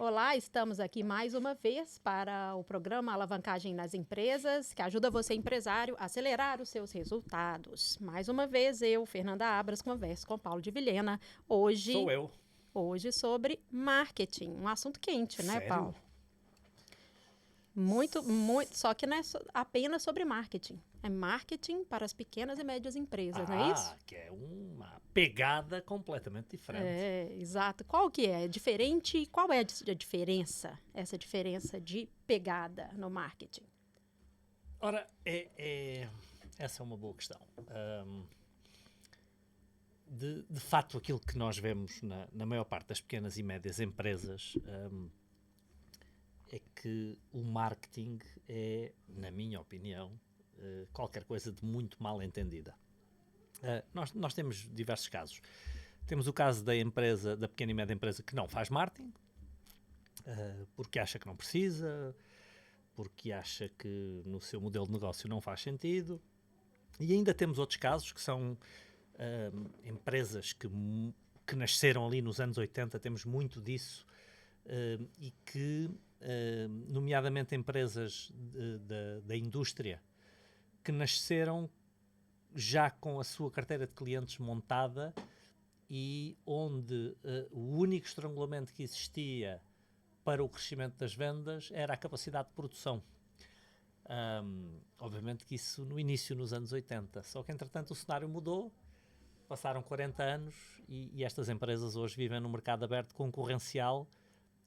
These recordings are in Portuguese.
Olá, estamos aqui mais uma vez para o programa Alavancagem nas Empresas, que ajuda você, empresário, a acelerar os seus resultados. Mais uma vez, eu, Fernanda Abras, converso com Paulo de Vilhena. Sou eu. Hoje sobre marketing, um assunto quente, né, Sério? Paulo? Muito, muito, só que não é apenas sobre marketing. É marketing para as pequenas e médias empresas, não é isso? Que é uma pegada completamente diferente. É, exato. Qual que é? É diferente? Qual é a diferença? Essa diferença de pegada no marketing? Ora, essa é uma boa questão. De facto, aquilo que nós vemos na maior parte das pequenas e médias empresas é que o marketing é, na minha opinião, qualquer coisa de muito mal entendida. Nós temos diversos casos. Temos o caso da empresa, da pequena e média empresa que não faz marketing, porque acha que não precisa, porque acha que no seu modelo de negócio não faz sentido. E ainda temos outros casos que são empresas que nasceram ali nos anos 80, temos muito disso, e que, nomeadamente empresas da indústria, que nasceram já com a sua carteira de clientes montada e onde o único estrangulamento que existia para o crescimento das vendas era a capacidade de produção. Obviamente que isso no início, nos anos 80, só que entretanto o cenário mudou, passaram 40 anos e estas empresas hoje vivem num mercado aberto concorrencial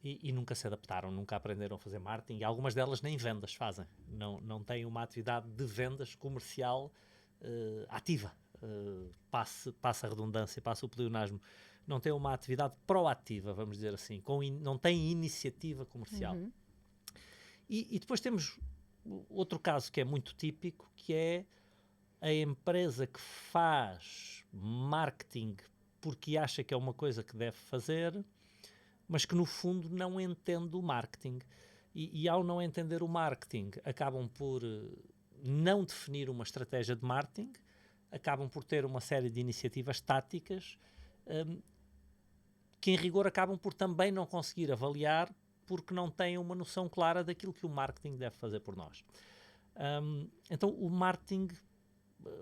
e nunca se adaptaram, nunca aprenderam a fazer marketing e algumas delas nem vendas fazem, não têm uma atividade de vendas comercial ativa, passa a redundância, passa o pleonasmo, não têm uma atividade proativa, vamos dizer assim, não têm iniciativa comercial. Uhum. E depois temos outro caso que é muito típico, que é a empresa que faz marketing porque acha que é uma coisa que deve fazer, mas que no fundo não entende o marketing. E ao não entender o marketing, acabam por não definir uma estratégia de marketing, acabam por ter uma série de iniciativas táticas que em rigor acabam por também não conseguir avaliar porque não têm uma noção clara daquilo que o marketing deve fazer por nós. Então o marketing,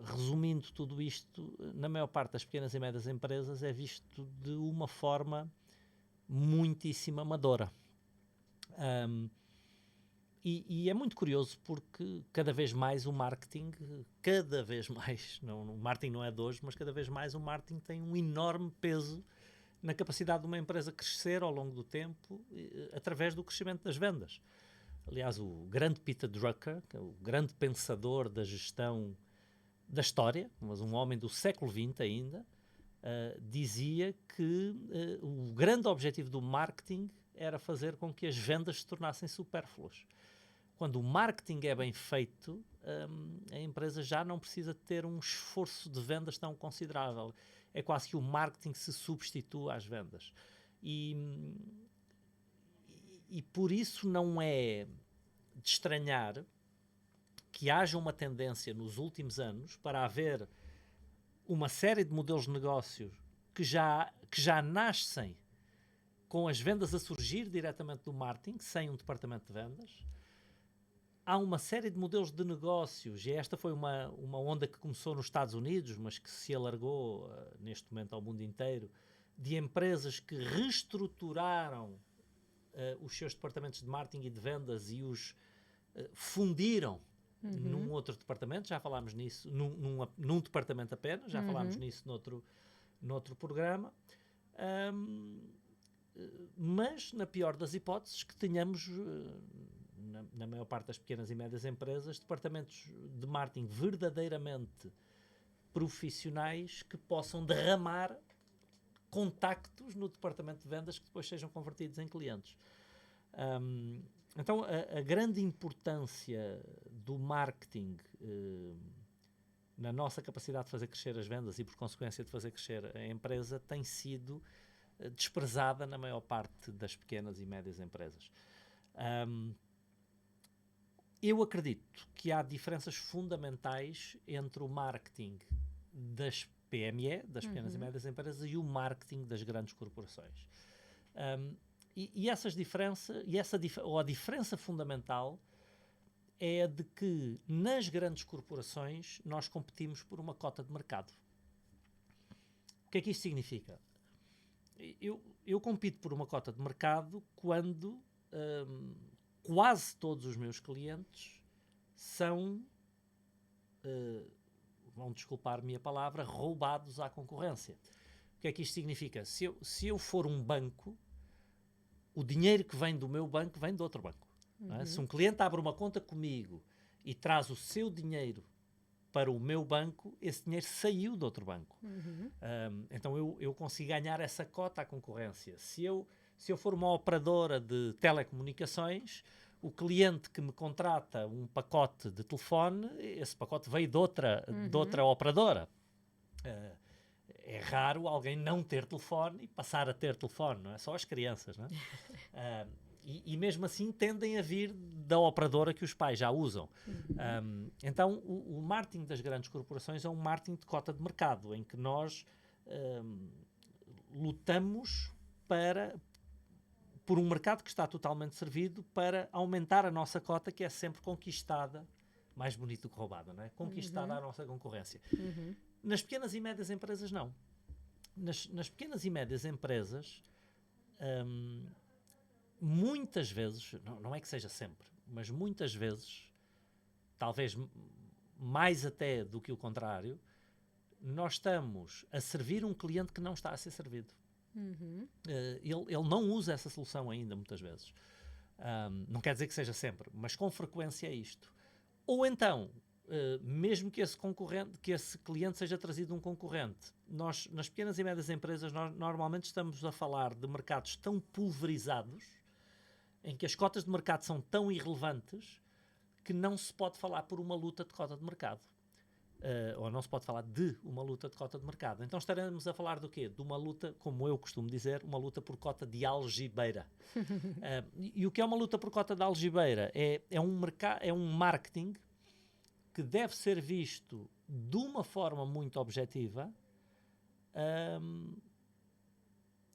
resumindo tudo isto, na maior parte das pequenas e médias empresas é visto de uma forma muitíssimo amadora. E é muito curioso porque cada vez mais o marketing, o marketing não é de hoje, mas cada vez mais o marketing tem um enorme peso na capacidade de uma empresa crescer ao longo do tempo através do crescimento das vendas. Aliás, o grande Peter Drucker, que é o grande pensador da gestão da história, mas um homem do século XX ainda, dizia que o grande objetivo do marketing era fazer com que as vendas se tornassem supérfluas. Quando o marketing é bem feito, a empresa já não precisa ter um esforço de vendas tão considerável. É quase que o marketing se substitui às vendas. E por isso não é de estranhar que haja uma tendência nos últimos anos para haver uma série de modelos de negócios que já nascem com as vendas a surgir diretamente do marketing, sem um departamento de vendas. Há uma série de modelos de negócios, e esta foi uma onda que começou nos Estados Unidos, mas que se alargou neste momento ao mundo inteiro, de empresas que reestruturaram os seus departamentos de marketing e de vendas e os fundiram num outro departamento. Já falámos nisso, num departamento apenas, já falámos nisso noutro programa. Mas, na pior das hipóteses, que tenhamos, na maior parte das pequenas e médias empresas, departamentos de marketing verdadeiramente profissionais que possam derramar contactos no departamento de vendas que depois sejam convertidos em clientes. Então, a grande importância do marketing na nossa capacidade de fazer crescer as vendas e, por consequência, de fazer crescer a empresa tem sido desprezada na maior parte das pequenas e médias empresas. Eu acredito que há diferenças fundamentais entre o marketing das PME, das pequenas e médias empresas, e o marketing das grandes corporações. E essas diferenças, ou a diferença fundamental é a de que nas grandes corporações nós competimos por uma cota de mercado. O que é que isto significa? Eu compito por uma cota de mercado quando quase todos os meus clientes são, vão desculpar-me a palavra, roubados à concorrência. O que é que isto significa? Se eu for um banco, o dinheiro que vem do meu banco vem de outro banco. Não é? Se um cliente abre uma conta comigo e traz o seu dinheiro para o meu banco, esse dinheiro saiu de outro banco. Então eu consigo ganhar essa cota à concorrência. Se eu for uma operadora de telecomunicações, o cliente que me contrata um pacote de telefone, esse pacote veio de outra operadora. É raro alguém não ter telefone e passar a ter telefone, não é? Só as crianças, não é? E mesmo assim tendem a vir da operadora que os pais já usam. Então o marketing das grandes corporações é um marketing de cota de mercado, em que nós lutamos por um mercado que está totalmente servido para aumentar a nossa cota, que é sempre conquistada, mais bonito do que roubada, não é? Conquistada à nossa concorrência. Nas pequenas e médias empresas, não. Nas pequenas e médias empresas, muitas vezes, não é que seja sempre, mas muitas vezes, talvez mais até do que o contrário, nós estamos a servir um cliente que não está a ser servido. Ele não usa essa solução ainda, muitas vezes. Não quer dizer que seja sempre, mas com frequência é isto. Ou então, mesmo que esse cliente seja trazido de um concorrente, nós, nas pequenas e médias empresas, nós normalmente estamos a falar de mercados tão pulverizados, em que as cotas de mercado são tão irrelevantes, que não se pode falar por uma luta de cota de mercado. Ou não se pode falar de uma luta de cota de mercado. Então estaremos a falar do quê? De uma luta, como eu costumo dizer, uma luta por cota de algibeira. E o que é uma luta por cota de algibeira? É um marketing que deve ser visto de uma forma muito objetiva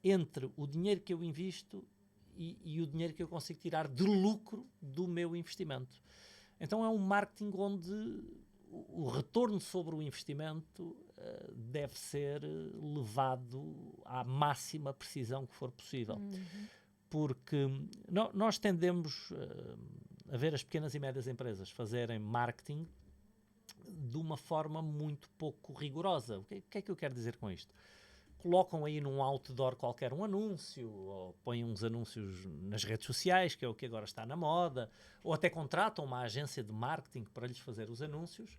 entre o dinheiro que eu invisto e o dinheiro que eu consigo tirar de lucro do meu investimento. Então é um marketing onde o retorno sobre o investimento deve ser levado à máxima precisão que for possível. Porque nós tendemos a ver as pequenas e médias empresas fazerem marketing de uma forma muito pouco rigorosa. O que é que eu quero dizer com isto? Colocam aí num outdoor qualquer um anúncio, ou põem uns anúncios nas redes sociais, que é o que agora está na moda, ou até contratam uma agência de marketing para lhes fazer os anúncios,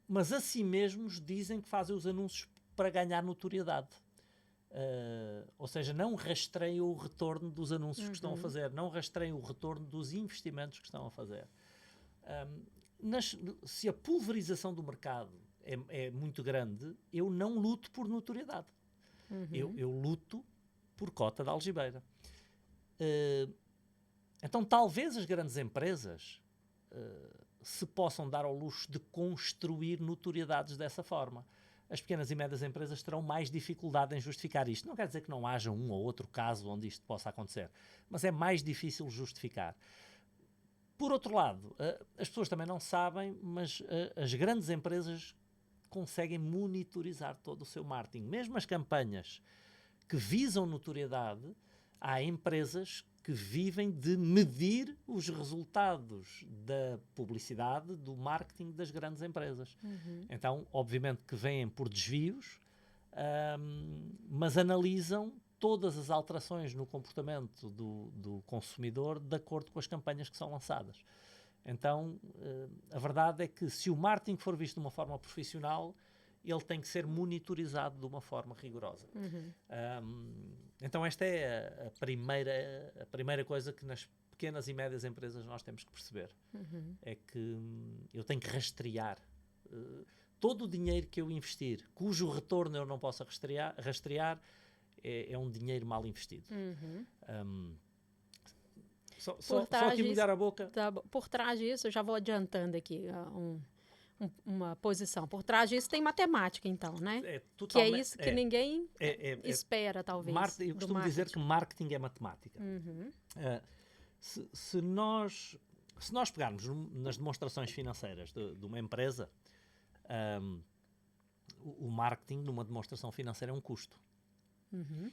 mas a si mesmos dizem que fazem os anúncios para ganhar notoriedade. Ou seja, não rastreiam o retorno dos anúncios que estão a fazer, não rastreiam o retorno dos investimentos que estão a fazer. Se a pulverização do mercado é muito grande, eu não luto por notoriedade. Eu luto por cota de algibeira. Então talvez as grandes empresas se possam dar ao luxo de construir notoriedades dessa forma. As pequenas e médias empresas terão mais dificuldade em justificar isto. Não quer dizer que não haja um ou outro caso onde isto possa acontecer, mas é mais difícil justificar. Por outro lado, as pessoas também não sabem, mas as grandes empresas conseguem monitorizar todo o seu marketing. Mesmo as campanhas que visam notoriedade, há empresas que vivem de medir os resultados da publicidade, do marketing das grandes empresas. Então, obviamente que vêm por desvios, mas analisam todas as alterações no comportamento do consumidor de acordo com as campanhas que são lançadas. Então, a verdade é que se o marketing for visto de uma forma profissional, ele tem que ser monitorizado de uma forma rigorosa. Então esta é a primeira coisa que nas pequenas e médias empresas nós temos que perceber. É que eu tenho que rastrear todo o dinheiro que eu investir, cujo retorno eu não possa rastrear, é um dinheiro mal investido. Só aqui molhar a boca. Por trás disso, eu já vou adiantando aqui uma posição. Por trás disso tem matemática, então, né? É Que é totalmente, isso que ninguém espera, talvez. Eu costumo dizer que marketing é matemática. Uhum. Se nós pegarmos nas demonstrações financeiras de uma empresa, o marketing numa demonstração financeira é um custo. Uhum.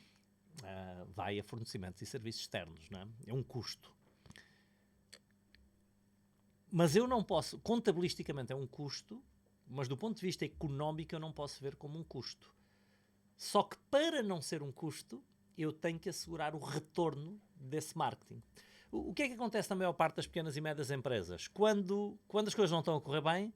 Vai a fornecimentos e serviços externos, não é? É um custo. Mas eu não posso, contabilisticamente é um custo, mas do ponto de vista económico eu não posso ver como um custo. Só que para não ser um custo, eu tenho que assegurar o retorno desse marketing. O que é que acontece na maior parte das pequenas e médias empresas? Quando as coisas não estão a correr bem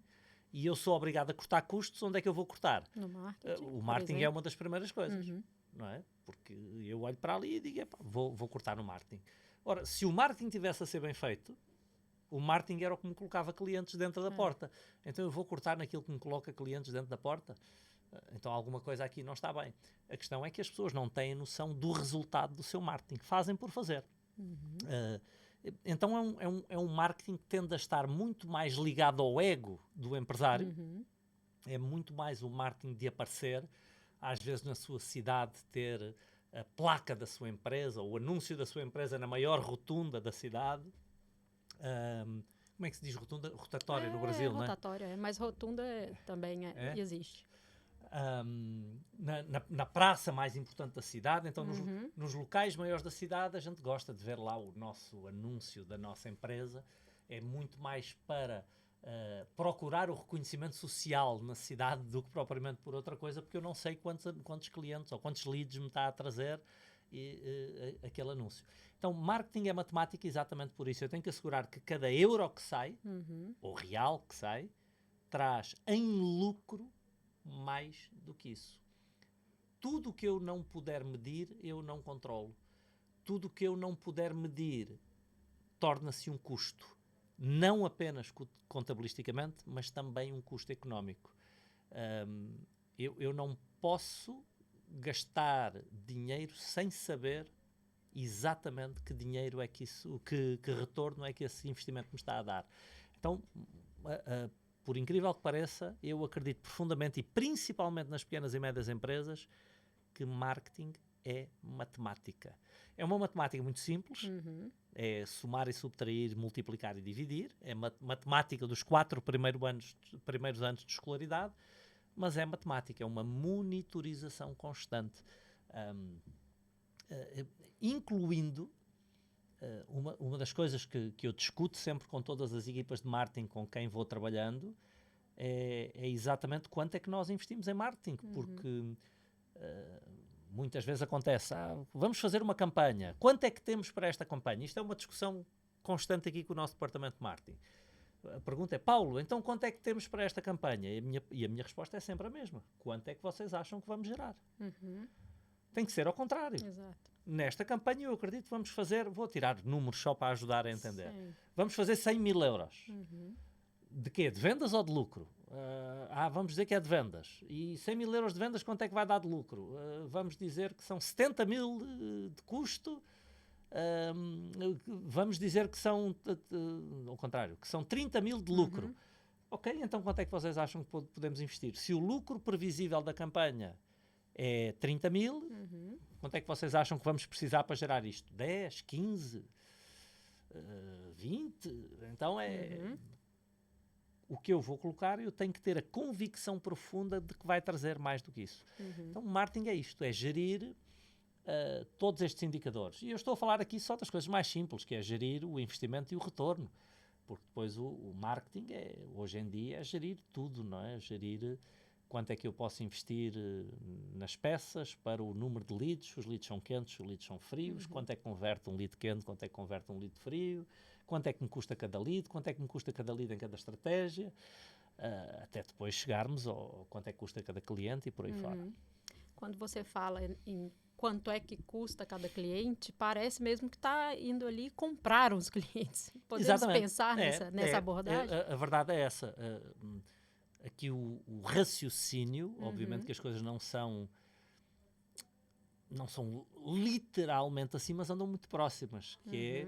e eu sou obrigado a cortar custos, onde é que eu vou cortar? No marketing, O marketing é uma das primeiras coisas, não é? Porque eu olho para ali e digo, vou cortar no marketing. Ora, se o marketing tivesse a ser bem feito, o marketing era o que me colocava clientes dentro da porta. Então eu vou cortar naquilo que me coloca clientes dentro da porta? Então alguma coisa aqui não está bem. A questão é que as pessoas não têm noção do resultado do seu marketing. Fazem por fazer. Então é um marketing que tende a estar muito mais ligado ao ego do empresário. É muito mais o marketing de aparecer, às vezes na sua cidade ter a placa da sua empresa, ou o anúncio da sua empresa na maior rotunda da cidade. Como é que se diz rotunda? Rotatória no Brasil, não é? Rotatória, mas rotunda também existe. Na praça mais importante da cidade, então nos locais maiores da cidade a gente gosta de ver lá o nosso anúncio da nossa empresa. É muito mais para procurar o reconhecimento social na cidade do que propriamente por outra coisa, porque eu não sei quantos clientes ou quantos leads me está a trazer aquele anúncio. Então, marketing é matemática exatamente por isso. Eu tenho que assegurar que cada euro que sai, ou real que sai, traz em lucro mais do que isso. Tudo o que eu não puder medir, eu não controlo. Tudo o que eu não puder medir torna-se um custo. Não apenas contabilisticamente, mas também um custo económico. Eu não posso gastar dinheiro sem saber exatamente que dinheiro é que isso, que retorno é que esse investimento me está a dar. Então, por incrível que pareça, eu acredito profundamente, e principalmente nas pequenas e médias empresas, que marketing é matemática. É uma matemática muito simples, é somar e subtrair, multiplicar e dividir, é matemática dos 4 primeiros anos de escolaridade, mas é matemática, é uma monitorização constante, incluindo uma das coisas que eu discuto sempre com todas as equipas de marketing com quem vou trabalhando é exatamente quanto é que nós investimos em marketing, porque muitas vezes acontece, vamos fazer uma campanha, quanto é que temos para esta campanha? Isto é uma discussão constante aqui com o nosso departamento de marketing. A pergunta é, Paulo, então quanto é que temos para esta campanha? E a minha resposta é sempre a mesma. Quanto é que vocês acham que vamos gerar? Tem que ser ao contrário. Exato. Nesta campanha eu acredito que vamos fazer, vou tirar números só para ajudar a entender. Sim. Vamos fazer 100.000 euros. De quê? De vendas ou de lucro? Vamos dizer que é de vendas. E 100.000 euros de vendas, quanto é que vai dar de lucro? Vamos dizer que são 70.000 de custo. Vamos dizer que são, ao contrário, que são 30.000 de lucro. Ok, então quanto é que vocês acham que podemos investir? Se o lucro previsível da campanha é 30.000, quanto é que vocês acham que vamos precisar para gerar isto? 10, 15, 20? Então o que eu vou colocar, eu tenho que ter a convicção profunda de que vai trazer mais do que isso. Então marketing é isto, é gerir todos estes indicadores. E eu estou a falar aqui só das coisas mais simples, que é gerir o investimento e o retorno. Porque depois o marketing, hoje em dia, é gerir tudo, não é? Gerir quanto é que eu posso investir nas peças para o número de leads, os leads são quentes, os leads são frios, quanto é que converte um lead quente, quanto é que converte um lead frio, quanto é que me custa cada lead, quanto é que me custa cada lead em cada estratégia, até depois chegarmos ao quanto é que custa cada cliente e por aí fora. Quando você fala em quanto é que custa cada cliente, parece mesmo que está indo ali comprar os clientes. Podemos Exatamente. pensar nessa abordagem? A verdade é essa. Aqui o raciocínio, obviamente que as coisas não são literalmente assim, mas andam muito próximas, que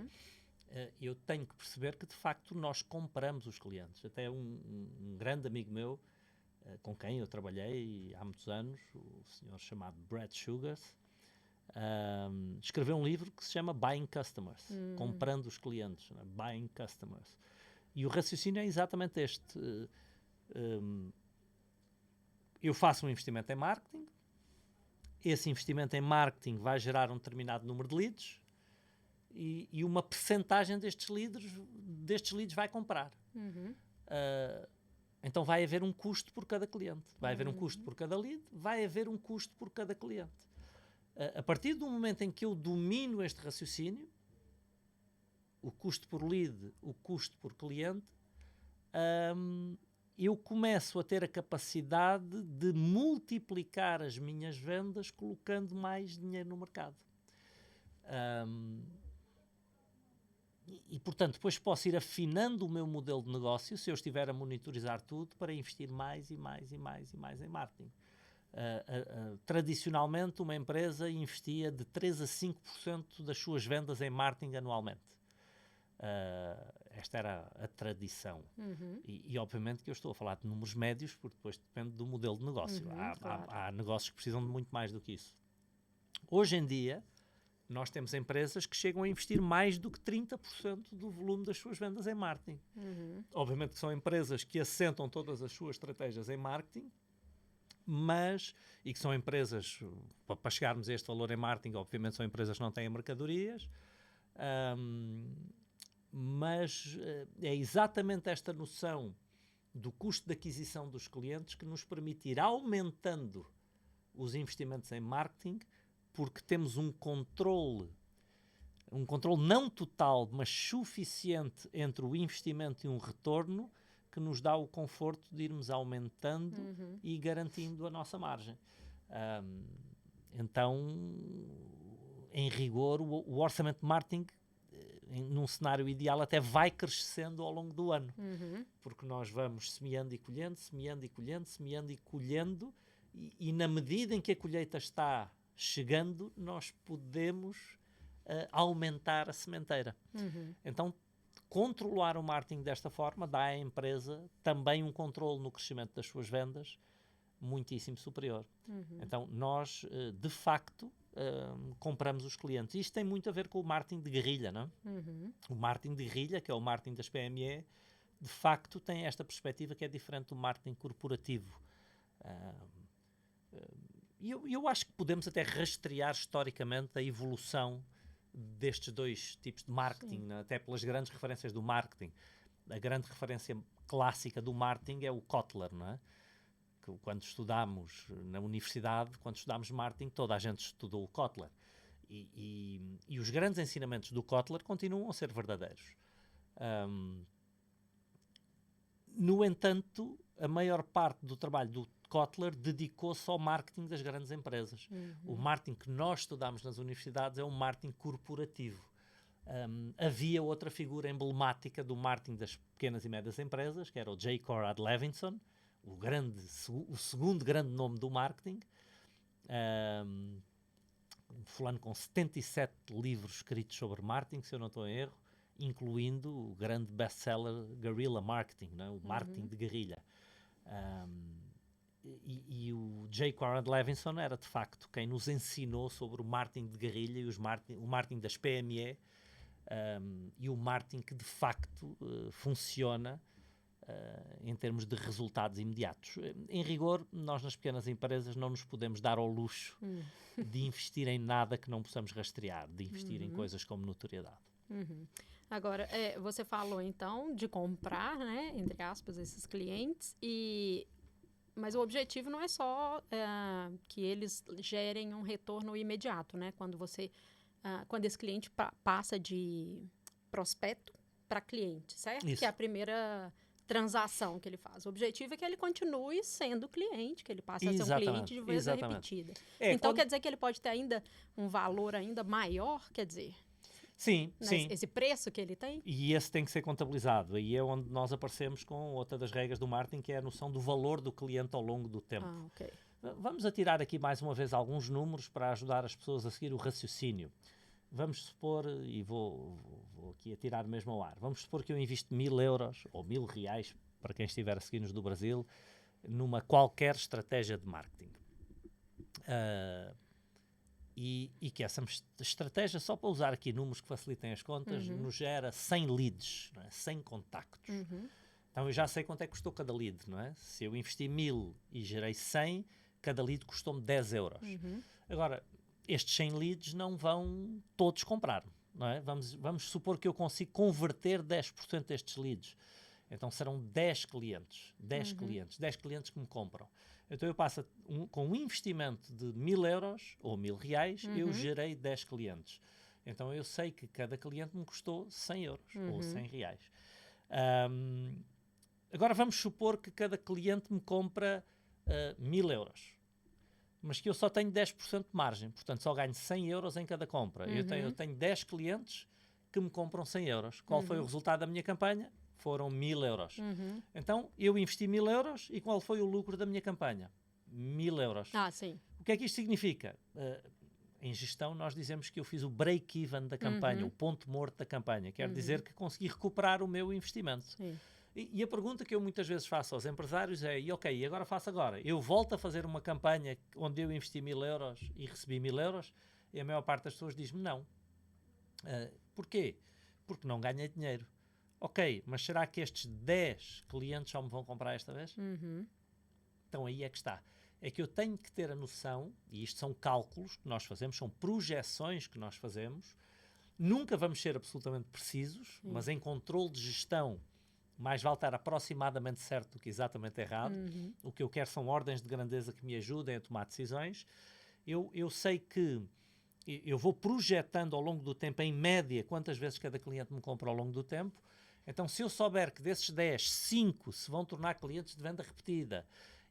eu tenho que perceber que, de facto, nós compramos os clientes. Até um grande amigo meu, com quem eu trabalhei há muitos anos, o senhor chamado Brad Sugars, escreveu um livro que se chama Buying Customers, comprando os clientes, né? Buying Customers. E o raciocínio é exatamente este. Eu faço um investimento em marketing, esse investimento em marketing vai gerar um determinado número de leads e uma percentagem destes leads vai comprar. Então vai haver um custo por cada cliente, vai haver um custo por cada lead, vai haver um custo por cada cliente. A partir do momento em que eu domino este raciocínio, o custo por lead, o custo por cliente, eu começo a ter a capacidade de multiplicar as minhas vendas colocando mais dinheiro no mercado. Portanto, depois posso ir afinando o meu modelo de negócio, se eu estiver a monitorizar tudo, para investir mais e mais em marketing. Tradicionalmente, uma empresa investia de 3 a 5% das suas vendas em marketing anualmente. Esta era a tradição. E obviamente que eu estou a falar de números médios, porque depois depende do modelo de negócio. Há negócios que precisam de muito mais do que isso. Hoje em dia, nós temos empresas que chegam a investir mais do que 30% do volume das suas vendas em marketing. Obviamente que são empresas que assentam todas as suas estratégias em marketing, e que são empresas, para chegarmos a este valor em marketing, obviamente são empresas que não têm mercadorias, mas é exatamente esta noção do custo de aquisição dos clientes que nos permite ir aumentando os investimentos em marketing, porque temos um controle não total, mas suficiente entre o investimento e um retorno que nos dá o conforto de irmos aumentando e garantindo a nossa margem. Então, em rigor, o orçamento de marketing, num cenário ideal, até vai crescendo ao longo do ano. Porque nós vamos semeando e colhendo, semeando e colhendo, semeando e colhendo, e na medida em que a colheita está chegando, nós podemos aumentar a sementeira. Então, controlar o marketing desta forma dá à empresa também um controle no crescimento das suas vendas muitíssimo superior. Então, nós, de facto, compramos os clientes. Isto tem muito a ver com o marketing de guerrilha, não é? O marketing de guerrilha, que é o marketing das PME, de facto tem esta perspectiva que é diferente do marketing corporativo. Eu acho que podemos até rastrear historicamente a evolução destes dois tipos de marketing, né? Até pelas grandes referências do marketing. A grande referência clássica do marketing é o Kotler, não é? Que quando estudámos na universidade, quando estudámos marketing, toda a gente estudou o Kotler. E os grandes ensinamentos do Kotler continuam a ser verdadeiros. No entanto, a maior parte do trabalho do Kotler dedicou-se ao marketing das grandes empresas. O marketing que nós estudamos nas universidades é um marketing corporativo. Havia outra figura emblemática do marketing das pequenas e médias empresas, que era o J. Conrad Levinson, o segundo grande nome do marketing, fulano com 77 livros escritos sobre marketing, se eu não estou em erro, incluindo o grande best-seller Guerrilla Marketing, né? O marketing de guerrilha. E o J. Conrad Levinson era, de facto, quem nos ensinou sobre o marketing de guerrilha e o marketing das PME, e o marketing que, de facto, funciona em termos de resultados imediatos. Em rigor, nós nas pequenas empresas não nos podemos dar ao luxo de investir em nada que não possamos rastrear, de investir em coisas como notoriedade. Agora, você falou, então, de comprar, né, entre aspas, esses clientes, mas o objetivo não é só que eles gerem um retorno imediato, né? Quando esse cliente passa de prospecto para cliente, certo? Isso. Que é a primeira transação que ele faz. O objetivo é que ele continue sendo cliente, que ele passe a ser um cliente de vez repetida. Então, quer dizer que ele pode ter ainda um valor ainda maior, quer dizer... Sim, sim. Esse preço que ele tem? E esse tem que ser contabilizado. Aí é onde nós aparecemos com outra das regras do marketing, que é a noção do valor do cliente ao longo do tempo. Okay. Vamos atirar aqui mais uma vez alguns números para ajudar as pessoas a seguir o raciocínio. vamos supor, e vou aqui atirar mesmo ao ar, vamos supor que eu invisto 1.000 euros ou 1.000 reais, para quem estiver a seguir-nos do Brasil, numa qualquer estratégia de marketing. E que essa estratégia, só para usar aqui números que facilitem as contas, nos gera 100 leads, não é? 100 contactos. Então eu já sei quanto é que custou cada lead, não é? Se eu investi 1.000 e gerei 100, cada lead custou-me 10 euros. Agora, estes 100 leads não vão todos comprar, não é? Vamos supor que eu consigo converter 10% destes leads. Então serão 10 clientes, 10 clientes que me compram. Então eu passo com um investimento de 1.000 euros ou 1.000 reais, eu gerei 10 clientes. Então eu sei que cada cliente me custou 100 euros ou 100 reais. Agora vamos supor que cada cliente me compra 1.000 euros. Mas que eu só tenho 10% de margem, portanto só ganho 100 euros em cada compra. Eu tenho 10 clientes que me compram 100 euros. Qual foi o resultado da minha campanha? Foram 1.000 euros. Então eu investi 1.000 euros e qual foi o lucro da minha campanha? 1.000 euros. Sim. O que é que isto significa? Em gestão nós dizemos que eu fiz o break-even da campanha, o ponto morto da campanha. Quer dizer que consegui recuperar o meu investimento. Sim. E a pergunta que eu muitas vezes faço aos empresários é, e agora faço agora? Eu volto a fazer uma campanha onde eu investi 1.000 euros e recebi 1.000 euros? E a maior parte das pessoas diz-me não. Porquê? Porque não ganhei dinheiro. Ok, mas será que estes 10 clientes só me vão comprar esta vez? Então aí é que está. É que eu tenho que ter a noção, e isto são cálculos que nós fazemos, são projeções que nós fazemos, nunca vamos ser absolutamente precisos, mas em controle de gestão mais vale estar aproximadamente certo do que exatamente errado. O que eu quero são ordens de grandeza que me ajudem a tomar decisões. Eu sei que eu vou projetando ao longo do tempo, em média, quantas vezes cada cliente me compra ao longo do tempo. Então, se eu souber que desses 10, 5 se vão tornar clientes de venda repetida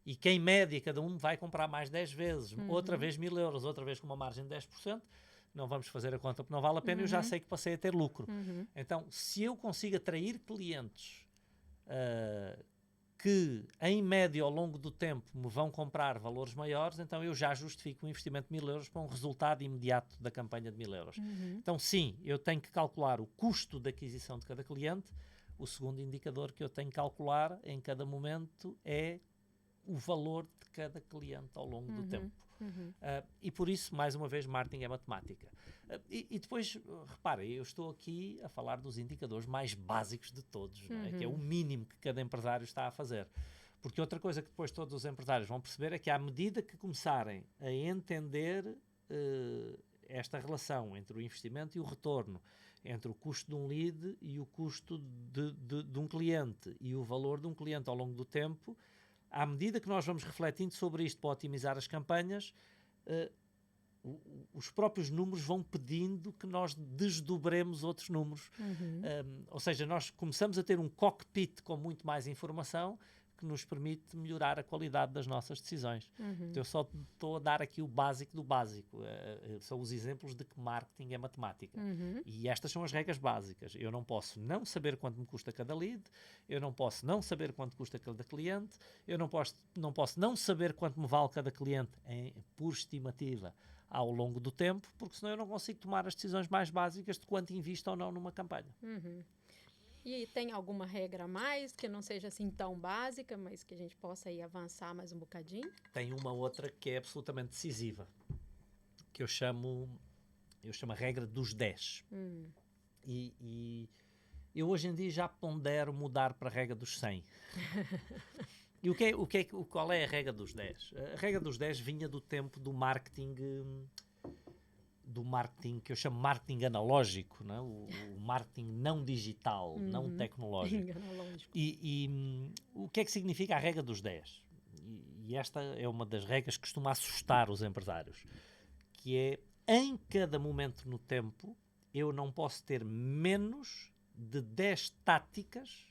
e que, em média, cada um vai comprar mais 10 vezes, outra vez 1.000 euros, outra vez com uma margem de 10%, não vamos fazer a conta porque não vale a pena, eu já sei que passei a ter lucro. Então, se eu consigo atrair clientes que, em média, ao longo do tempo, me vão comprar valores maiores, então eu já justifico um investimento de 1.000 euros para um resultado imediato da campanha de 1.000 euros. Então, sim, eu tenho que calcular o custo de aquisição de cada cliente. O segundo indicador que eu tenho que calcular em cada momento é o valor de cada cliente ao longo do tempo. E por isso, mais uma vez, marketing é matemática. E depois, repara, eu estou aqui a falar dos indicadores mais básicos de todos, não é? Que é o mínimo que cada empresário está a fazer. Porque outra coisa que depois todos os empresários vão perceber é que à medida que começarem a entender esta relação entre o investimento e o retorno, entre o custo de um lead e o custo de um cliente e o valor de um cliente ao longo do tempo, à medida que nós vamos refletindo sobre isto para otimizar as campanhas, os próprios números vão pedindo que nós desdobremos outros números. Ou seja, nós começamos a ter um cockpit com muito mais informação que nos permite melhorar a qualidade das nossas decisões. Então eu só estou a dar aqui o básico do básico. São os exemplos de que marketing é matemática. E estas são as regras básicas. Eu não posso não saber quanto me custa cada lead, eu não posso não saber quanto custa cada cliente, eu não posso não saber quanto me vale cada cliente por estimativa ao longo do tempo, porque senão eu não consigo tomar as decisões mais básicas de quanto invisto ou não numa campanha. E tem alguma regra a mais que não seja assim tão básica, mas que a gente possa aí avançar mais um bocadinho? Tem uma outra que é absolutamente decisiva, que eu chamo a regra dos 10. E eu hoje em dia já pondero mudar para a regra dos 100. E qual é a regra dos 10? A regra dos 10 vinha do tempo do marketing que eu chamo marketing analógico, não é? O marketing não digital, não tecnológico. E o que é que significa a regra dos 10? E esta é uma das regras que costuma assustar os empresários, que é, em cada momento no tempo, eu não posso ter menos de 10 táticas,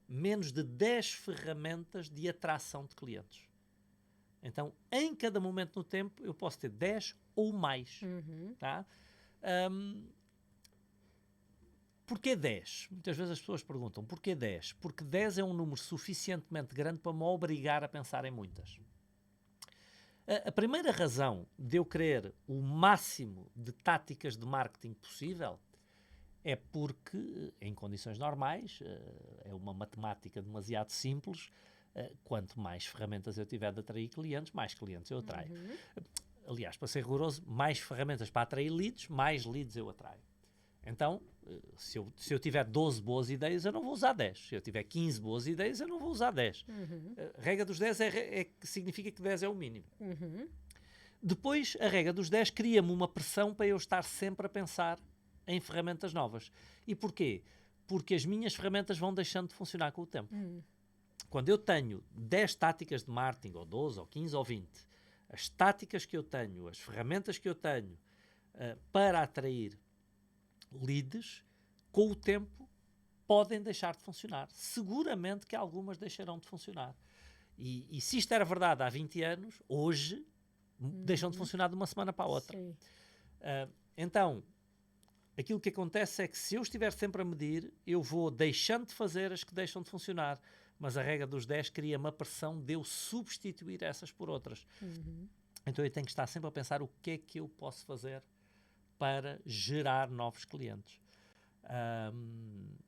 menos de 10 ferramentas de atração de clientes. Então, em cada momento no tempo, eu posso ter 10 ou mais. Tá? Porquê 10? Muitas vezes as pessoas perguntam, porquê 10? Porque 10 é um número suficientemente grande para me obrigar a pensar em muitas. A primeira razão de eu querer o máximo de táticas de marketing possível é porque, em condições normais, é uma matemática demasiado simples, quanto mais ferramentas eu tiver de atrair clientes, mais clientes eu atraio. Aliás, para ser rigoroso, mais ferramentas para atrair leads, mais leads eu atraio. Então, se eu tiver 12 boas ideias, eu não vou usar 10. Se eu tiver 15 boas ideias, eu não vou usar 10. A regra dos 10 significa que 10 é o mínimo. Depois, a regra dos 10 cria-me uma pressão para eu estar sempre a pensar em ferramentas novas. E porquê? Porque as minhas ferramentas vão deixando de funcionar com o tempo. Quando eu tenho 10 táticas de marketing, ou 12, ou 15, ou 20, as táticas que eu tenho, as ferramentas que eu tenho para atrair leads, com o tempo podem deixar de funcionar. Seguramente que algumas deixarão de funcionar. E se isto era verdade há 20 anos, hoje deixam de funcionar de uma semana para a outra. Então, aquilo que acontece é que se eu estiver sempre a medir, eu vou deixando de fazer as que deixam de funcionar. Mas a regra dos 10 cria uma pressão de eu substituir essas por outras. Então eu tenho que estar sempre a pensar o que é que eu posso fazer para gerar novos clientes,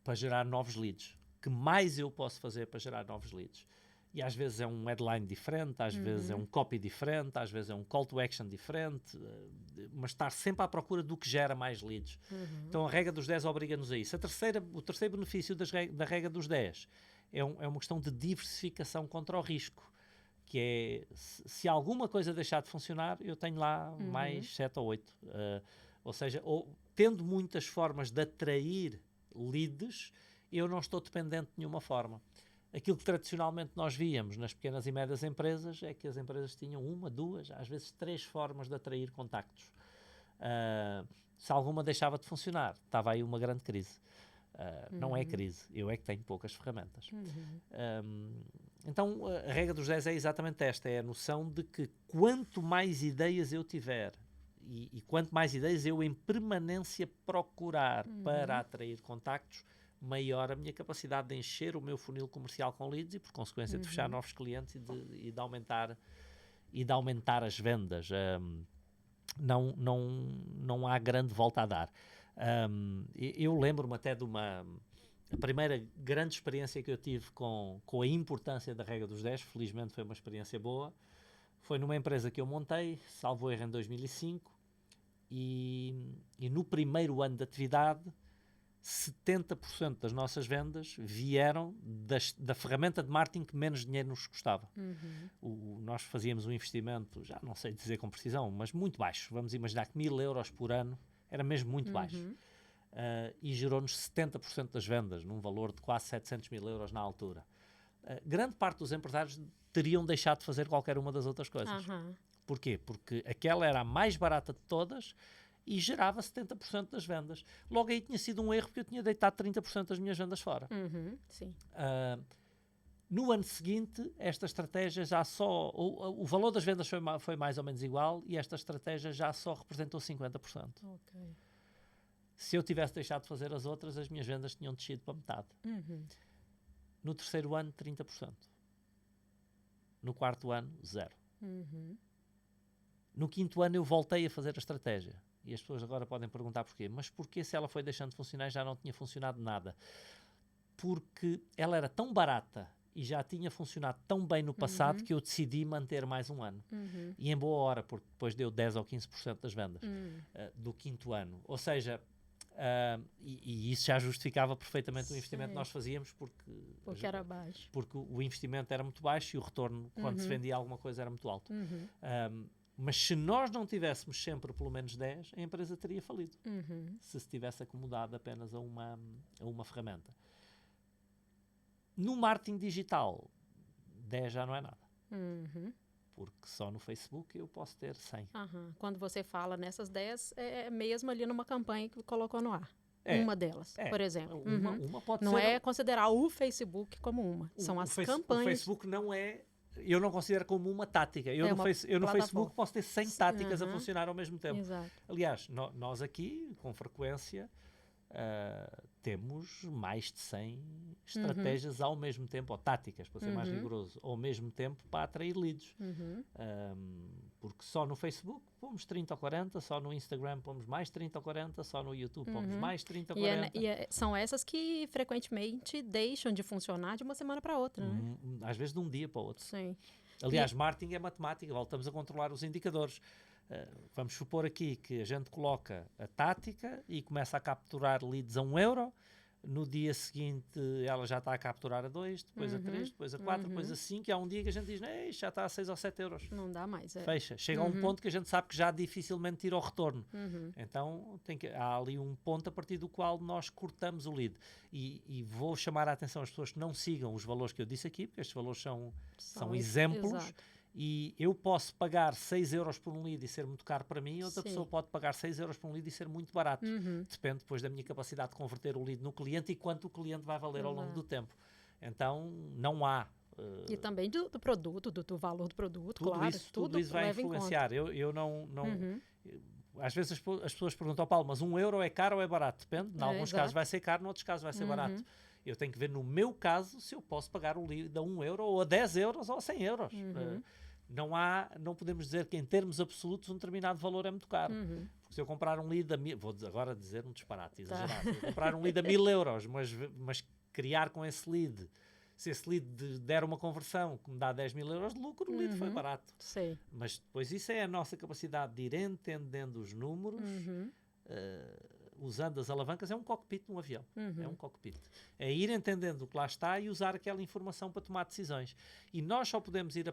para gerar novos leads. Que mais eu posso fazer para gerar novos leads? E às vezes é um headline diferente, às vezes é um copy diferente, às vezes é um call to action diferente, mas estar sempre à procura do que gera mais leads. Então a regra dos 10 obriga-nos a isso. O terceiro benefício da regra dos 10 é uma questão de diversificação contra o risco, que é, se alguma coisa deixar de funcionar, eu tenho lá mais 7 ou 8. Ou seja, tendo muitas formas de atrair leads, eu não estou dependente de nenhuma forma. Aquilo que tradicionalmente nós víamos nas pequenas e médias empresas é que as empresas tinham 1, 2, às vezes 3 formas de atrair contactos. Se alguma deixava de funcionar, estava aí uma grande crise. Não é crise, eu é que tenho poucas ferramentas. Então a regra dos 10 é exatamente esta, é a noção de que quanto mais ideias eu tiver e quanto mais ideias eu em permanência procurar para atrair contactos, maior a minha capacidade de encher o meu funil comercial com leads e por consequência de fechar novos clientes e de aumentar as vendas. Não há grande volta a dar. Eu lembro-me até de a primeira grande experiência que eu tive com a importância da regra dos 10, felizmente foi uma experiência boa, foi numa empresa que eu montei, salvo erro em 2005, e no primeiro ano de atividade, 70% das nossas vendas vieram da ferramenta de marketing que menos dinheiro nos custava. Nós fazíamos um investimento, já não sei dizer com precisão, mas muito baixo. Vamos imaginar que 1.000 euros por ano era mesmo muito baixo. E gerou-nos 70% das vendas, num valor de quase 700 mil euros na altura. Grande parte dos empresários teriam deixado de fazer qualquer uma das outras coisas. Porquê? Porque aquela era a mais barata de todas e gerava 70% das vendas. Logo aí tinha sido um erro porque eu tinha deitado 30% das minhas vendas fora. No ano seguinte, esta estratégia já só... O valor das vendas foi mais ou menos igual e esta estratégia já só representou 50%. Se eu tivesse deixado de fazer as outras, as minhas vendas tinham descido para metade. No terceiro ano, 30%. No quarto ano, 0%. No quinto ano, eu voltei a fazer a estratégia. E as pessoas agora podem perguntar porquê. Mas porquê se ela foi deixando de funcionar e já não tinha funcionado nada? Porque ela era tão barata e já tinha funcionado tão bem no passado que eu decidi manter mais um ano. E em boa hora, porque depois deu 10 ou 15% das vendas do quinto ano. Ou seja, e isso já justificava perfeitamente o investimento que nós fazíamos porque era baixo. Porque o investimento era muito baixo e o retorno, quando se vendia alguma coisa, era muito alto. Mas se nós não tivéssemos sempre pelo menos 10, a empresa teria falido. Se tivesse acomodado apenas a uma ferramenta. No marketing digital, 10 já não é nada. Porque só no Facebook eu posso ter 100. Quando você fala nessas 10, é mesmo ali numa campanha que colocou no ar. Uma delas, por exemplo. Uma pode não ser... é considerar o Facebook como uma. São as campanhas. O Facebook não é... Eu não considero como uma tática. Eu no Facebook posso ter 100 táticas a funcionar ao mesmo tempo. Exato. Aliás, nós aqui, com frequência, temos mais de 100 estratégias ao mesmo tempo, ou táticas, para ser mais rigoroso, ao mesmo tempo para atrair leads. Porque só no Facebook pomos 30 ou 40, só no Instagram pomos mais 30 ou 40, só no YouTube pomos mais 30 ou 40. São essas que frequentemente deixam de funcionar de uma semana para outra, né? Às vezes de um dia para o outro. Sim. Aliás, marketing é matemática, voltamos a controlar os indicadores. Vamos supor aqui que a gente coloca a tática e começa a capturar leads a 1 euro. No dia seguinte ela já está a capturar a 2, depois a 3, depois a 4, depois a 5, e há um dia que a gente diz, já está a 6 ou 7 euros. Não dá mais. Fecha. Chega a um ponto que a gente sabe que já dificilmente tira o retorno. Então há ali um ponto a partir do qual nós cortamos o lead. E vou chamar a atenção às pessoas que não sigam os valores que eu disse aqui, porque estes valores são exemplos. Exato. E eu posso pagar 6 euros por um lead e ser muito caro para mim, outra pessoa pode pagar 6 euros por um lead e ser muito barato. Depende depois da minha capacidade de converter o lead no cliente e quanto o cliente vai valer ao longo do tempo. Então, não há... E também do produto, do valor do produto, tudo claro. Tudo isso vai influenciar. Eu não às vezes as pessoas perguntam, Paulo, mas 1 euro é caro ou é barato? Depende. Em alguns casos vai ser caro, em outros casos vai ser barato. Eu tenho que ver, no meu caso, se eu posso pagar o lead a 1 euro, ou a 10 euros, ou a 100 euros. Não podemos dizer que, em termos absolutos, um determinado valor é muito caro. Porque se eu comprar um lead vou agora dizer um disparate exagerado. Se eu comprar um lead a 1000 euros, mas criar com esse lead, se esse lead der uma conversão que me dá 10.000 euros de lucro, o lead foi barato. Sim. Mas depois isso é a nossa capacidade de ir entendendo os números, usando as alavancas. É um cockpit de um avião. É um cockpit. É ir entendendo o que lá está e usar aquela informação para tomar decisões. E nós só podemos ir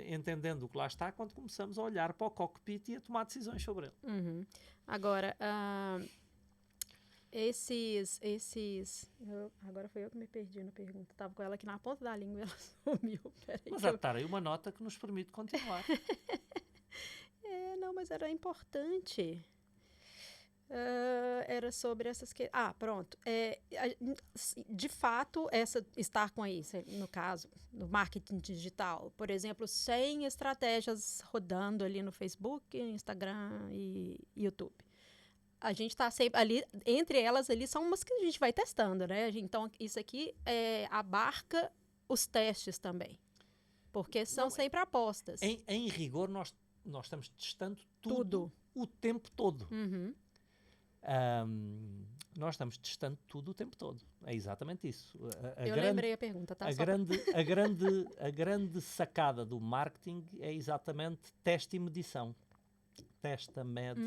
entendendo o que lá está quando começamos a olhar para o cockpit e a tomar decisões sobre ele. Agora, agora foi eu que me perdi na pergunta. Estava com ela aqui na ponta da língua e ela sumiu. Mas há de estar aí uma nota que nos permite continuar. Não, mas era importante. Era sobre essas que... pronto. De fato, estar com isso, no caso, no marketing digital, por exemplo, 100 estratégias rodando ali no Facebook, Instagram e YouTube. A gente está sempre ali, entre elas ali são umas que a gente vai testando, né? Então, isso aqui abarca os testes também, porque são sempre apostas. Em rigor, nós estamos testando tudo o tempo todo. Nós estamos testando tudo o tempo todo. É exatamente isso. Lembrei a pergunta, tá? A grande sacada do marketing é exatamente teste e medição. Testa, mede,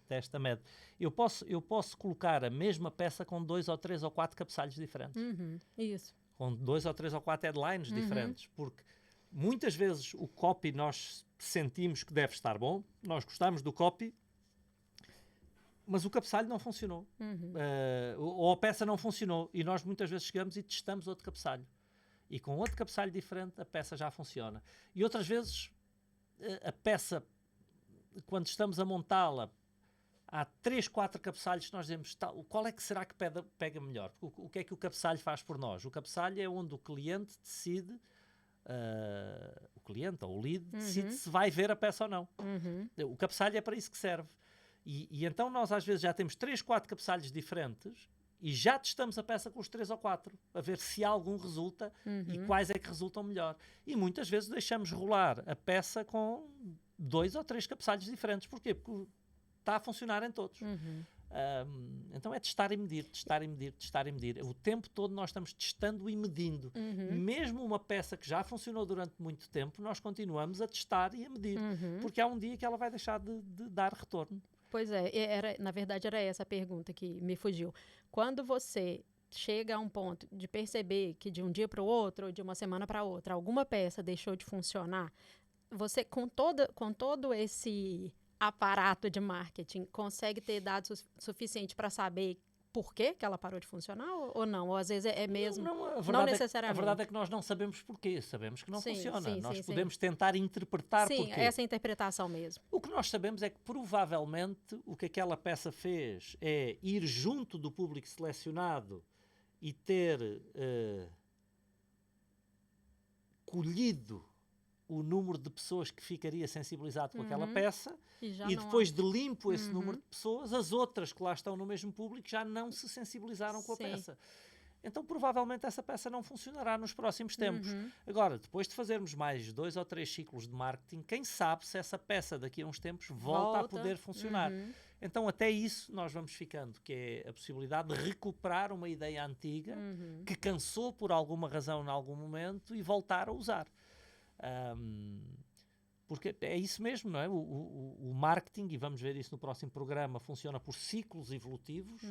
testa, mede. Eu posso colocar a mesma peça com 2 ou 3 ou 4 cabeçalhos diferentes. Isso. Com 2 ou 3 ou 4 headlines diferentes. Porque muitas vezes o copy nós sentimos que deve estar bom, nós gostamos do copy, mas o cabeçalho não funcionou. Ou a peça não funcionou. E nós muitas vezes chegamos e testamos outro cabeçalho. E com outro cabeçalho diferente, a peça já funciona. E outras vezes, a peça, quando estamos a montá-la, há 3, 4 cabeçalhos que nós dizemos, qual é que será que pega melhor? O que é que o cabeçalho faz por nós? O cabeçalho é onde o cliente decide, o cliente ou o lead decide se vai ver a peça ou não. O cabeçalho é para isso que serve. E então nós às vezes já temos 3, 4 cabeçalhos diferentes e já testamos a peça com os 3 ou 4, a ver se algum resulta e quais é que resultam melhor. E muitas vezes deixamos rolar a peça com 2 ou 3 cabeçalhos diferentes. Porquê? Porque está a funcionar em todos. Então é testar e medir, testar e medir, testar e medir. O tempo todo nós estamos testando e medindo. Mesmo uma peça que já funcionou durante muito tempo, nós continuamos a testar e a medir. Porque há um dia que ela vai deixar de dar retorno. Pois é, na verdade era essa a pergunta que me fugiu. Quando você chega a um ponto de perceber que de um dia para o outro, ou de uma semana para outra, alguma peça deixou de funcionar, você, com todo esse aparato de marketing, consegue ter dados suficientes para saber por que ela parou de funcionar ou não? Ou às vezes é mesmo, não necessariamente. A verdade é que nós não sabemos porquê, sabemos que não funciona. Nós podemos tentar interpretar porquê. Sim, essa interpretação mesmo. O que nós sabemos é que provavelmente o que aquela peça fez é ir junto do público selecionado e ter colhido o número de pessoas que ficaria sensibilizado com aquela peça e depois de limpo esse número de pessoas, as outras que lá estão no mesmo público já não se sensibilizaram com a peça. Então, provavelmente, essa peça não funcionará nos próximos tempos. Agora, depois de fazermos mais 2 ou 3 ciclos de marketing, quem sabe se essa peça daqui a uns tempos volta a poder funcionar. Então, até isso, nós vamos ficando, que é a possibilidade de recuperar uma ideia antiga que cansou por alguma razão em algum momento e voltar a usar. Porque é isso mesmo, não é? O marketing, e vamos ver isso no próximo programa, funciona por ciclos evolutivos,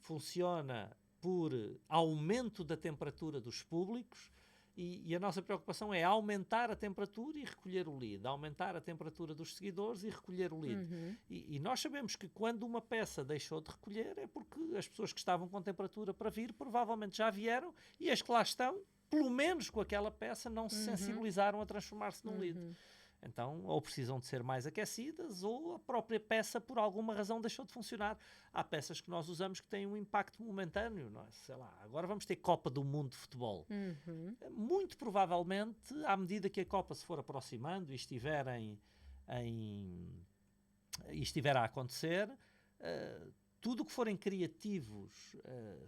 funciona por aumento da temperatura dos públicos e a nossa preocupação é aumentar a temperatura e recolher o lead, aumentar a temperatura dos seguidores e recolher o lead. E nós sabemos que quando uma peça deixou de recolher é porque as pessoas que estavam com temperatura para vir provavelmente já vieram e as que lá estão, pelo menos com aquela peça, não se sensibilizaram a transformar-se num lead. Então, ou precisam de ser mais aquecidas, ou a própria peça, por alguma razão, deixou de funcionar. Há peças que nós usamos que têm um impacto momentâneo, não é? Sei lá, agora vamos ter Copa do Mundo de Futebol. Muito provavelmente, à medida que a Copa se for aproximando e estiver a acontecer, tudo o que forem criativos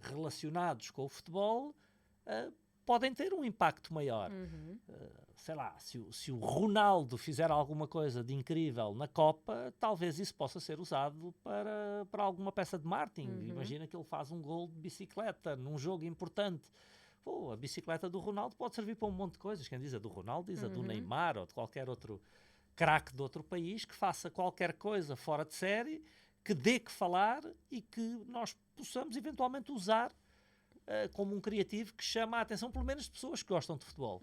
relacionados com o futebol podem ter um impacto maior. Sei lá, se o Ronaldo fizer alguma coisa de incrível na Copa, talvez isso possa ser usado para alguma peça de marketing. Imagina que ele faz um gol de bicicleta num jogo importante. Pô, a bicicleta do Ronaldo pode servir para um monte de coisas. Quem diz a do Ronaldo diz a do Neymar ou de qualquer outro craque de outro país que faça qualquer coisa fora de série, que dê que falar e que nós possamos eventualmente usar como um criativo que chama a atenção, pelo menos, de pessoas que gostam de futebol.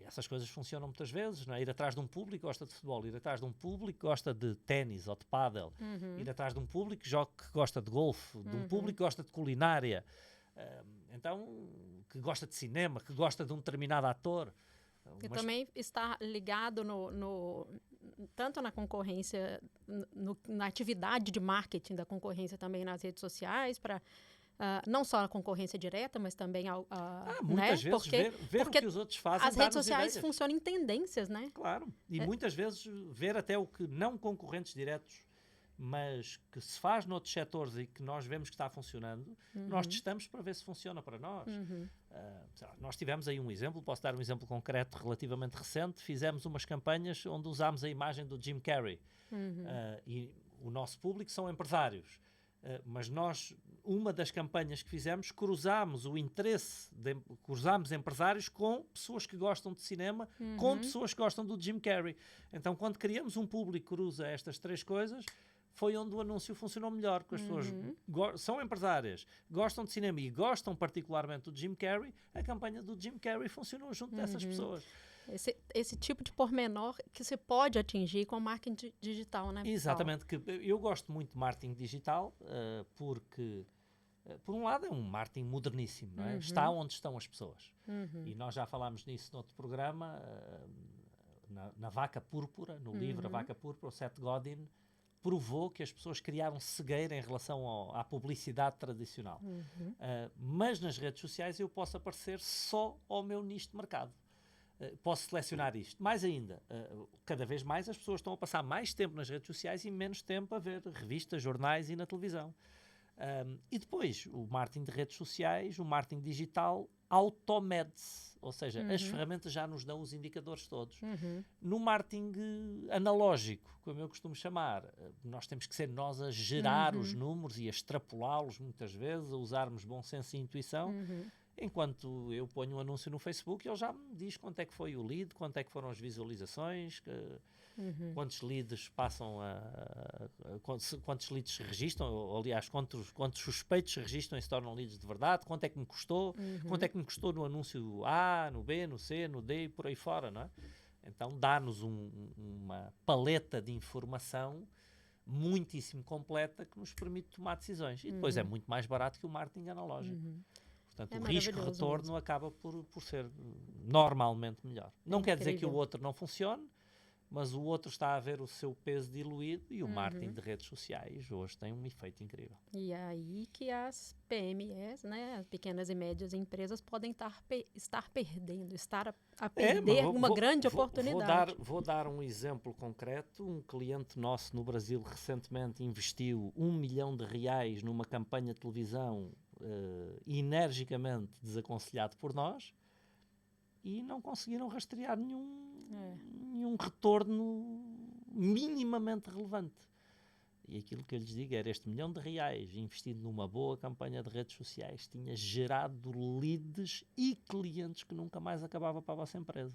Essas coisas funcionam muitas vezes, não é? Ir atrás de um público que gosta de futebol, ir atrás de um público que gosta de ténis ou de pádel, ir atrás de um público que gosta de golfe, de um público que gosta de culinária, então, que gosta de cinema, que gosta de um determinado ator. Que também está ligado tanto na concorrência, na atividade de marketing da concorrência também nas redes sociais, para não só a concorrência direta, mas também muitas vezes ver o que os outros fazem. As redes sociais funcionam em tendências, né? Claro, e muitas vezes ver até o que não concorrentes diretos, mas que se faz noutros setores e que nós vemos que está funcionando, nós testamos para ver se funciona para nós. Nós tivemos aí um exemplo, posso dar um exemplo concreto relativamente recente, fizemos umas campanhas onde usámos a imagem do Jim Carrey e o nosso público são empresários. Mas nós, uma das campanhas que fizemos, cruzámos empresários com pessoas que gostam de cinema, com pessoas que gostam do Jim Carrey. Então, quando criamos um público que cruza estas três coisas, foi onde o anúncio funcionou melhor, porque as pessoas são empresárias, gostam de cinema e gostam particularmente do Jim Carrey, a campanha do Jim Carrey funcionou junto dessas pessoas. Esse tipo de pormenor que você pode atingir com o marketing digital, né? Exatamente, que eu gosto muito de marketing digital porque, por um lado, é um marketing moderníssimo, não é? Está onde estão as pessoas. E nós já falámos nisso noutro programa, na Vaca Púrpura, no livro A Vaca Púrpura, o Seth Godin provou que as pessoas criaram cegueira em relação à publicidade tradicional. Mas nas redes sociais eu posso aparecer só ao meu nicho de mercado. Posso selecionar isto. Mais ainda, cada vez mais as pessoas estão a passar mais tempo nas redes sociais e menos tempo a ver revistas, jornais e na televisão. E depois, o marketing de redes sociais, o marketing digital, automede-se. Ou seja, as ferramentas já nos dão os indicadores todos. No marketing analógico, como eu costumo chamar, nós temos que ser nós a gerar os números e a extrapolá-los muitas vezes, a usarmos bom senso e intuição. Enquanto eu ponho um anúncio no Facebook, ele já me diz quanto é que foi o lead, quanto é que foram as visualizações, quantos leads passam quantos leads se registram, ou, aliás, quantos suspeitos se registram e se tornam leads de verdade, quanto é que me custou, quanto é que me custou no anúncio A, no B, no C, no D e por aí fora, não é? Então dá-nos uma paleta de informação muitíssimo completa que nos permite tomar decisões. E depois é muito mais barato que o marketing analógico. Portanto, o risco-retorno mesmo. Acaba por ser normalmente melhor. Não quer dizer que o outro não funcione, mas o outro está a ver o seu peso diluído e o marketing de redes sociais hoje tem um efeito incrível. E aí que as PMEs, né, as pequenas e médias empresas, podem estar perdendo, estar a perder uma grande oportunidade. Vou dar um exemplo concreto. Um cliente nosso no Brasil recentemente investiu R$1 milhão numa campanha de televisão energicamente desaconselhado por nós e não conseguiram rastrear nenhum retorno minimamente relevante. E aquilo que eu lhes digo era: este R$1 milhão investido numa boa campanha de redes sociais tinha gerado leads e clientes que nunca mais acabava para a vossa empresa.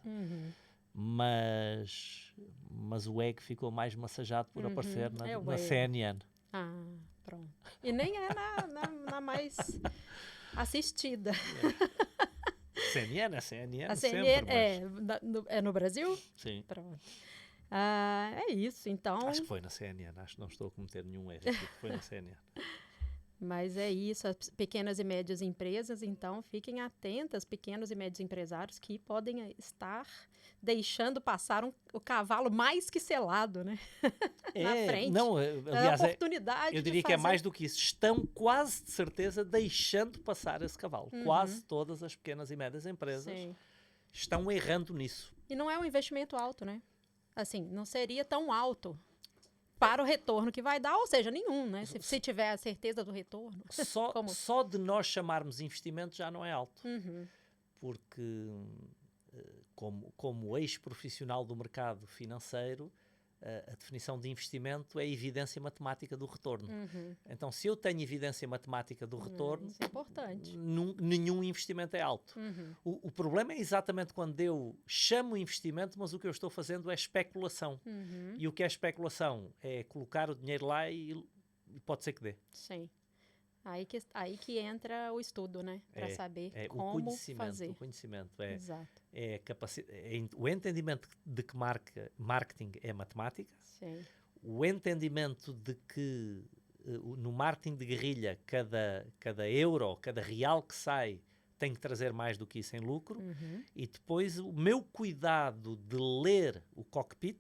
Mas o ego ficou mais massajado por aparecer na CNN. Ah, pronto. E nem é na mais assistida. CNN A sempre, CNN mas... é no Brasil? Sim. Pronto. É isso, então... Acho que foi na CNN, acho que não estou a cometer nenhum erro, foi na CNN. Mas é isso, as pequenas e médias empresas, então, fiquem atentas, pequenos e médios empresários que podem estar deixando passar o cavalo mais que selado, né? Na frente. Não, aliás, oportunidade eu diria que é mais do que isso. Estão quase de certeza deixando passar esse cavalo. Quase todas as pequenas e médias empresas estão errando nisso. E não é um investimento alto, né? Assim, não seria tão alto para o retorno que vai dar, ou seja, nenhum, né? Se tiver a certeza do retorno. Só de nós chamarmos investimento já não é alto. Porque, como ex-profissional do mercado financeiro, a definição de investimento é a evidência matemática do retorno. Então, se eu tenho evidência matemática do retorno, isso é importante. Nenhum investimento é alto. O problema é exatamente quando eu chamo investimento, mas o que eu estou fazendo é especulação. E o que é especulação? É colocar o dinheiro lá e pode ser que dê. Sim. Aí que entra o estudo, né? Para saber como fazer. O conhecimento. Exato. O entendimento de que marketing é matemática. Sim. O entendimento de que no marketing de guerrilha cada euro, cada real que sai tem que trazer mais do que isso em lucro. E depois o meu cuidado de ler o cockpit,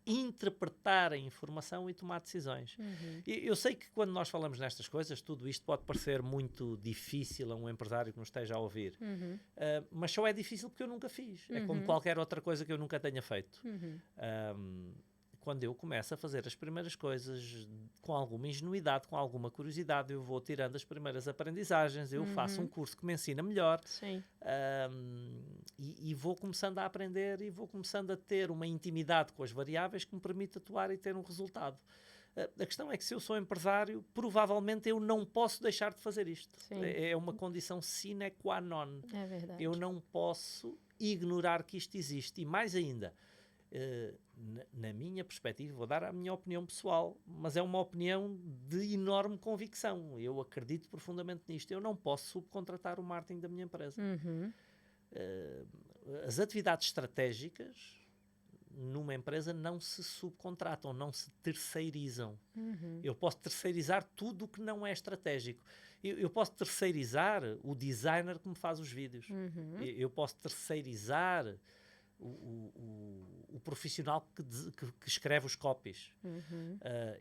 interpretar a informação e tomar decisões. Eu sei que quando nós falamos nestas coisas, tudo isto pode parecer muito difícil a um empresário que nos esteja a ouvir, mas só é difícil porque eu nunca fiz. É como qualquer outra coisa que eu nunca tenha feito. Quando eu começo a fazer as primeiras coisas com alguma ingenuidade, com alguma curiosidade, eu vou tirando as primeiras aprendizagens, eu faço um curso que me ensina melhor. Sim. E vou começando a aprender e vou começando a ter uma intimidade com as variáveis que me permite atuar e ter um resultado. A questão é que se eu sou empresário, provavelmente eu não posso deixar de fazer isto. É uma condição sine qua non. É verdade. Eu não posso ignorar que isto existe. E mais ainda, na minha perspectiva, vou dar a minha opinião pessoal, mas é uma opinião de enorme convicção. Eu acredito profundamente nisto. Eu não posso subcontratar o marketing da minha empresa. As atividades estratégicas numa empresa não se subcontratam, não se terceirizam. Eu posso terceirizar tudo o que não é estratégico. Eu posso terceirizar o designer que me faz os vídeos. Eu posso terceirizar o profissional que escreve os copies.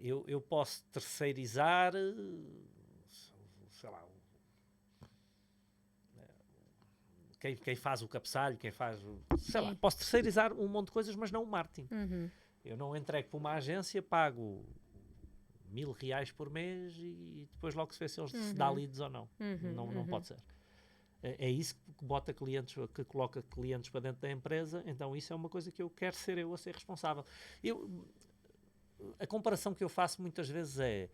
Eu posso terceirizar, sei lá, quem faz o cabeçalho, quem faz sei lá, posso terceirizar um monte de coisas, mas não o marketing. Eu não entrego para uma agência, pago R$1.000 por mês e depois logo se vê se eles se dá leads ou não. Não pode ser. É isso que coloca clientes para dentro da empresa. Então isso é uma coisa que eu quero ser eu a ser responsável. A comparação que eu faço muitas vezes é: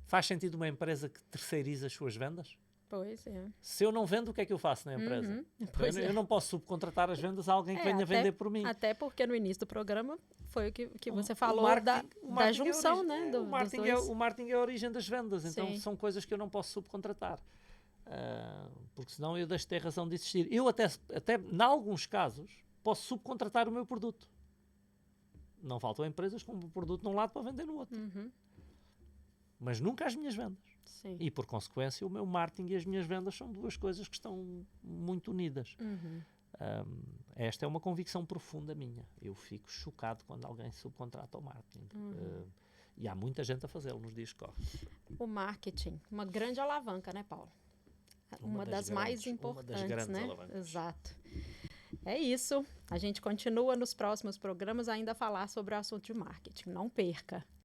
faz sentido uma empresa que terceiriza as suas vendas? Pois é. Se eu não vendo, o que é que eu faço na empresa? Eu não posso subcontratar as vendas a alguém que venha vender por mim. Até porque no início do programa foi o que você falou da junção, né? O marketing é a origem das vendas. Então são coisas que eu não posso subcontratar. Porque senão eu deixo de ter razão de existir. Eu até em alguns casos, posso subcontratar o meu produto. Não faltam empresas com um produto num lado para vender no outro. Mas nunca as minhas vendas. Sim. E, por consequência, o meu marketing e as minhas vendas são duas coisas que estão muito unidas. Esta é uma convicção profunda minha. Eu fico chocado quando alguém subcontrata o marketing. E há muita gente a fazê-lo nos dias que correm. O marketing, uma grande alavanca, né, Paulo? Uma das mais importantes, né? Alavancas. Exato. É isso. A gente continua nos próximos programas ainda a falar sobre o assunto de marketing. Não perca.